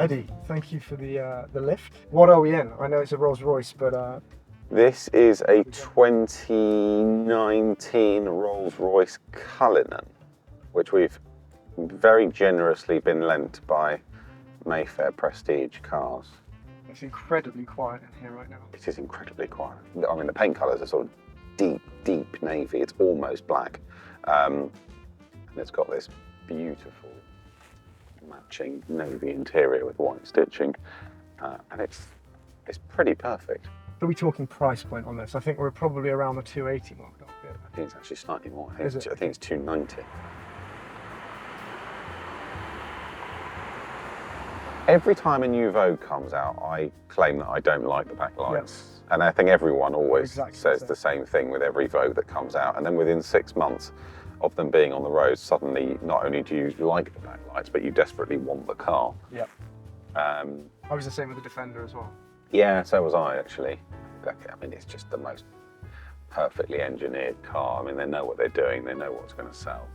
Eddie, thank you for the lift. What are we in? I know it's a Rolls Royce, but This is a 2019 Rolls Royce Cullinan, which we've very generously been lent by Mayfair Prestige Cars. it's incredibly quiet in here right now. It is incredibly quiet. I mean, the paint colours are sort of deep navy. It's almost black. And it's got this beautiful matching navy interior with white stitching. And it's pretty perfect. Are we talking price point on this? I think we're probably around the 280 mark. I think it's actually slightly more. I Is think, it? I think it's 290. Every time a new Vogue comes out, I claim that I don't like the backlights. Yep. And I think everyone always Exactly says the same thing with every Vogue that comes out. And then within 6 months of them being on the road, suddenly not only do you like the backlights, but you desperately want the car. Yep. I was the same with the Defender as well. Yeah, so was I actually. I mean, it's just the most perfectly engineered car. I mean, they know what they're doing, they know what's going to sell.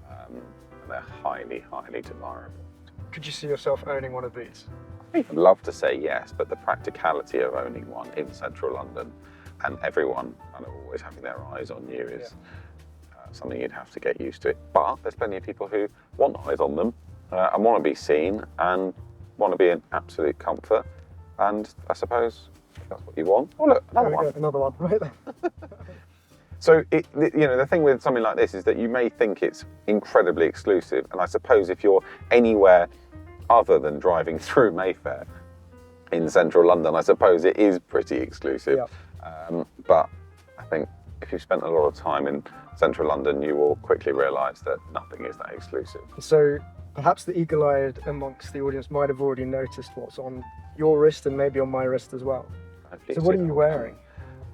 And they're highly desirable. Could you see yourself owning one of these? I'd love to say yes, but the practicality of owning one in central London and everyone kind of always having their eyes on you is something you'd have to get used to. But there's plenty of people who want eyes on them and want to be seen and want to be in absolute comfort. And I suppose if that's what you want. Oh look, another one. Another one, right there. So, the thing with something like this is that you may think it's incredibly exclusive, and I suppose if you're anywhere other than driving through Mayfair in central London, I suppose it is pretty exclusive. Yeah. But I think if you've spent a lot of time in central London, you will quickly realise that nothing is that exclusive. So perhaps the eagle-eyed amongst the audience might have already noticed what's on your wrist and maybe on my wrist as well. So what are you wearing?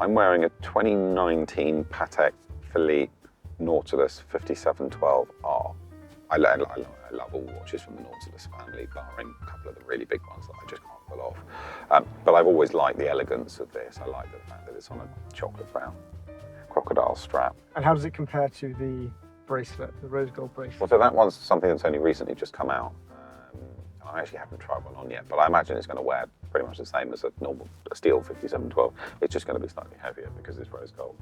I'm wearing a 2019 Patek Philippe Nautilus 5712R. I love all watches from the Nautilus family, barring a couple of the really big ones that I just can't pull off. But I've always liked the elegance of this. I like the fact that it's on a chocolate brown crocodile strap. And how does it compare to the bracelet, the rose gold bracelet? Well, so that one's something that's only recently just come out. I actually haven't tried one on yet, but I imagine it's going to wear pretty much the same as a steel 5712. It's just going to be slightly heavier because it's rose gold.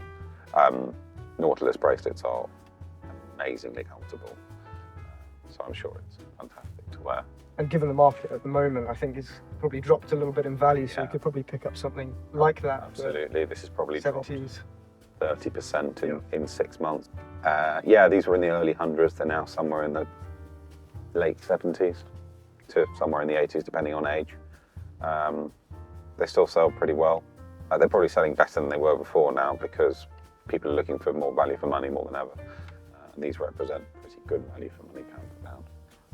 Nautilus bracelets are amazingly comfortable, so I'm sure it's fantastic to wear. And given the market at the moment, I think it's probably dropped a little bit in value, so you could probably pick up something like that. Absolutely, this is probably 70s. 30% in 6 months. These were in the early hundreds. They're now somewhere in the late 70s. To somewhere in the 80s, depending on age. They still sell pretty well. They're probably selling better than they were before now because people are looking for more value for money more than ever. And these represent pretty good value for money pound for pound.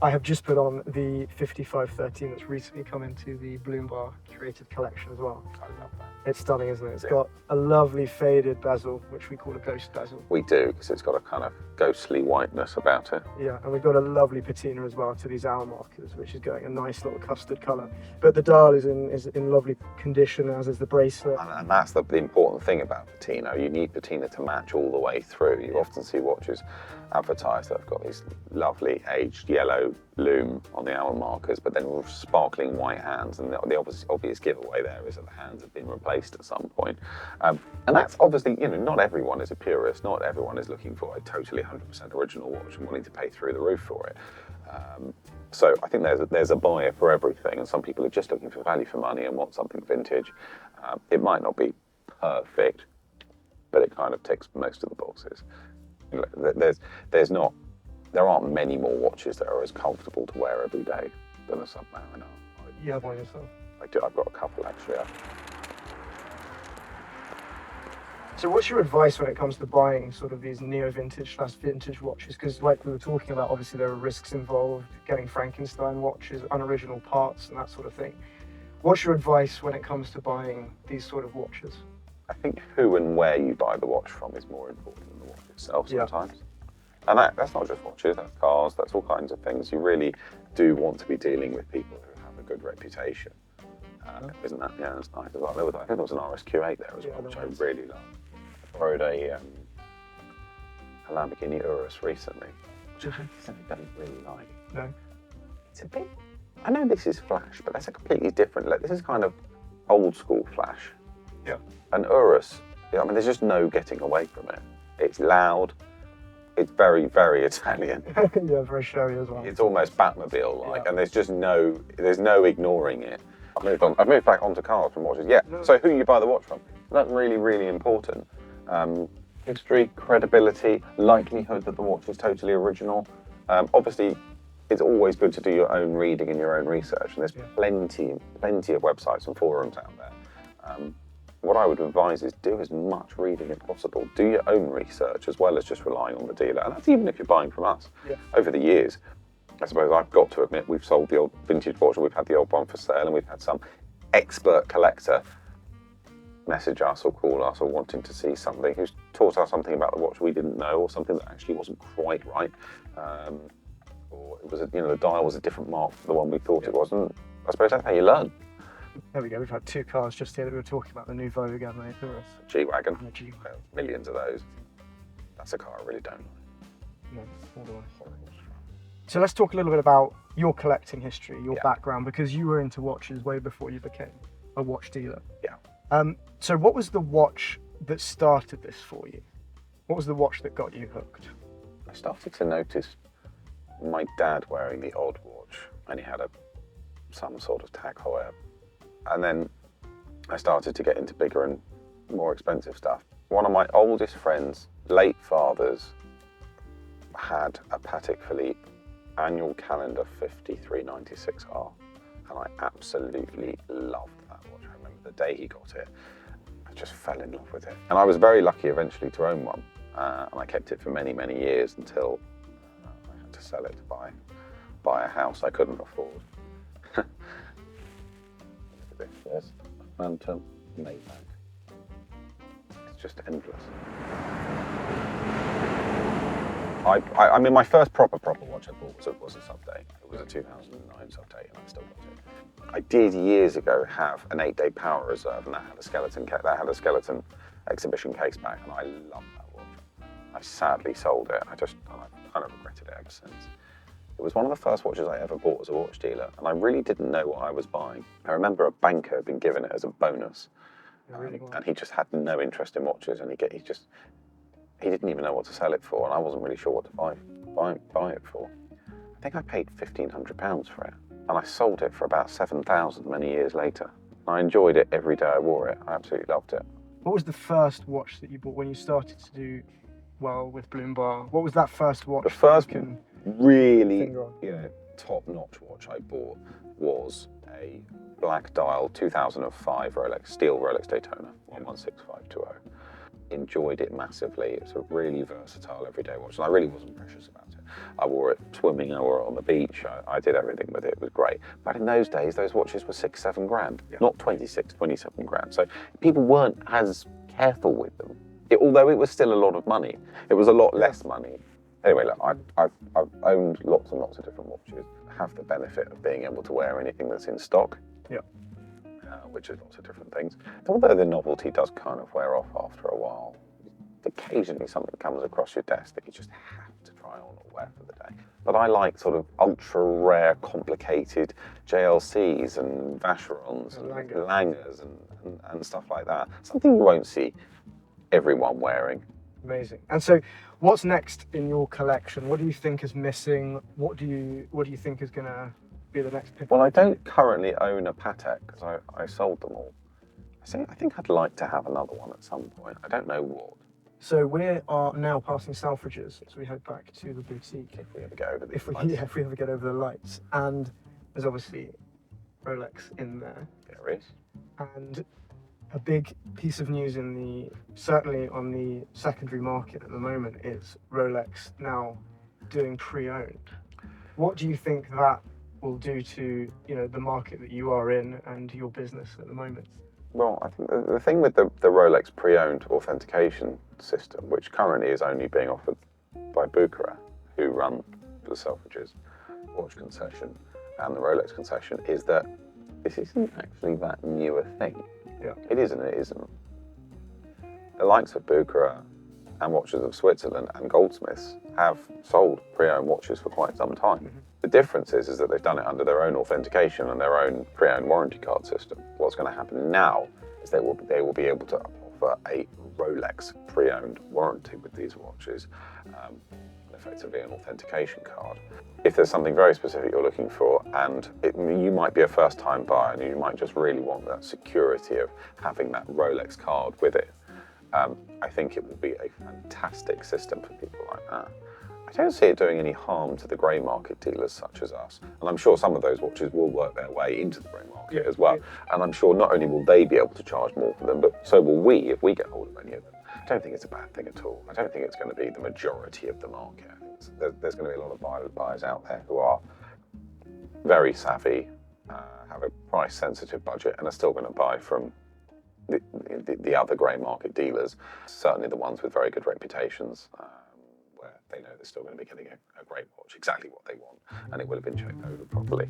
I have just put on the 5513 that's recently come into the Bloombar curated collection as well. I love that. It's stunning, isn't it? It's got a lovely faded bezel, which we call a ghost bezel. We do, because it's got a kind of ghostly whiteness about it. Yeah, and we've got a lovely patina as well to these hour markers, which is going a nice little custard colour. But the dial is in lovely condition, as is the bracelet. And that's the important thing about patina. You need patina to match all the way through. You often see watches advertised that have got these lovely aged yellow lume on the hour markers, but then with sparkling white hands. And the obvious giveaway there is that the hands have been replaced at some point. And that's obviously, not everyone is a purist. Not everyone is looking for a totally 100% original watch and wanting to pay through the roof for it. So I think there's a buyer for everything, and some people are just looking for value for money and want something vintage. It might not be perfect, but it kind of ticks most of the boxes. There aren't many more watches that are as comfortable to wear every day than a Submariner. You have one yourself? I do. I've got a couple actually. So what's your advice when it comes to buying sort of these neo-vintage / vintage watches? Because like we were talking about, obviously there are risks involved, getting Frankenstein watches, unoriginal parts and that sort of thing. What's your advice when it comes to buying these sort of watches? I think who and where you buy the watch from is more important than the watch itself sometimes. And that's not just watches, that's cars, that's all kinds of things. You really do want to be dealing with people who have a good reputation. Isn't that? Yeah, that's nice as well. I think there was an RSQ8 there as well, which I really love. I borrowed a Lamborghini Urus recently, which I don't really like. No. It's a bit I know this is flash, but that's a completely different. This is kind of old school flash. Yeah. And Urus, I mean, there's just no getting away from it. It's loud. It's very, very Italian. Yeah, very showy as well. It's almost Batmobile-like, Yeah. and there's no ignoring it. I've moved back onto cars from watches. Yeah. No. So who you buy the watch from? That's really, really important. History, credibility, likelihood that the watch is totally original. Obviously, it's always good to do your own reading and your own research, and there's plenty of websites and forums out there. What I would advise is do as much reading as possible. Do your own research as well as just relying on the dealer, and that's even if you're buying from us. Yeah. Over the years, I suppose I've got to admit, we've sold the old vintage watch, and we've had the old one for sale, and we've had some expert collector message us or call us or wanting to see something who's taught us something about the watch we didn't know, or something that actually wasn't quite right, or it was the dial was a different mark from the one we thought it was, and I suppose that's how you learn. There we go. We've had two cars just here that we were talking about, the new Vogue and the Urus. G-Wagon. And the G-Wagon. Millions of those. That's a car I really don't like. No, all the way. So let's talk a little bit about your collecting history, your background, because you were into watches way before you became a watch dealer. Yeah. So what was the watch that started this for you? What was the watch that got you hooked? I started to notice my dad wearing the odd watch, and he had some sort of Tag Heuer. And then I started to get into bigger and more expensive stuff. One of my oldest friends, late father's, had a Patek Philippe annual calendar 5396R, and I absolutely loved that watch. I remember the day he got it, I just fell in love with it. And I was very lucky eventually to own one, and I kept it for many, many years until I had to sell it to buy a house I couldn't afford. There's a Phantom Maybach. It's just endless. I mean, my first proper watch I bought was a Sub-Day. It was a 2009 Sub-Day, and I still got it. I did years ago have an 8-day power reserve, and that had a skeleton exhibition case back, and I loved that watch. I sadly sold it. I kind of regretted it ever since. It was one of the first watches I ever bought as a watch dealer, and I really didn't know what I was buying. I remember a banker had been given it as a bonus, and he just had no interest in watches, and he didn't even know what to sell it for, and I wasn't really sure what to buy it for. I think I paid £1,500 for it, and I sold it for about 7,000 many years later. I enjoyed it every day I wore it. I absolutely loved it. What was the first watch that you bought when you started to do well with Bloombar? What was that first watch? The first really top-notch watch I bought was a black dial 2005 steel Rolex Daytona 116520. Enjoyed it massively. It's a really versatile everyday watch, and I really wasn't precious about it. I wore it swimming, I wore it on the beach, I did everything with it. It was great. But in those days, those watches were £6-7 grand, not 27 grand. So people weren't as careful with them. Although it was still a lot of money, it was a lot less money. Anyway, look, I've owned lots and lots of different watches. I have the benefit of being able to wear anything that's in stock, which is lots of different things. Although the novelty does kind of wear off after a while. Occasionally something comes across your desk that you just have to try on or wear for the day. But I like sort of ultra rare, complicated JLCs and Vacherons and Langers and stuff like that. Something you won't see everyone wearing. Amazing. And so, what's next in your collection? What do you think is missing? What do you think is going to be the next pick? Well, I don't currently own a Patek because I sold them all. I think I'd like to have another one at some point. I don't know what. So we are now passing Selfridges as we head back to the boutique. If we ever get over if we ever get over the lights. And there's obviously Rolex in there. There is. And a big piece of news certainly on the secondary market at the moment is Rolex now doing pre-owned. What do you think that will do to the market that you are in and your business at the moment? Well, I think the thing with the Rolex pre-owned authentication system, which currently is only being offered by Bucherer, who run the Selfridges watch concession and the Rolex concession, is that this isn't actually that new a thing. Yeah. It is and it isn't. The likes of Bucherer and Watches of Switzerland and Goldsmiths have sold pre-owned watches for quite some time. The difference is that they've done it under their own authentication and their own pre-owned warranty card system. What's going to happen now is they will be able to offer a Rolex pre-owned warranty with these watches, effectively an authentication card. If there's something very specific you're looking for, and you might be a first-time buyer and you might just really want that security of having that Rolex card with it, I think it will be a fantastic system for people like that. I don't see it doing any harm to the grey market dealers such as us. And I'm sure some of those watches will work their way into the grey market as well. And I'm sure not only will they be able to charge more for them, but so will we if we get hold of any of them. I don't think it's a bad thing at all. I don't think it's going to be the majority of the market. I think there's going to be a lot of buyers out there who are very savvy, have a price-sensitive budget, and are still going to buy from the other grey market dealers, certainly the ones with very good reputations, where they know they're still going to be getting a great watch, exactly what they want, and it will have been checked over properly.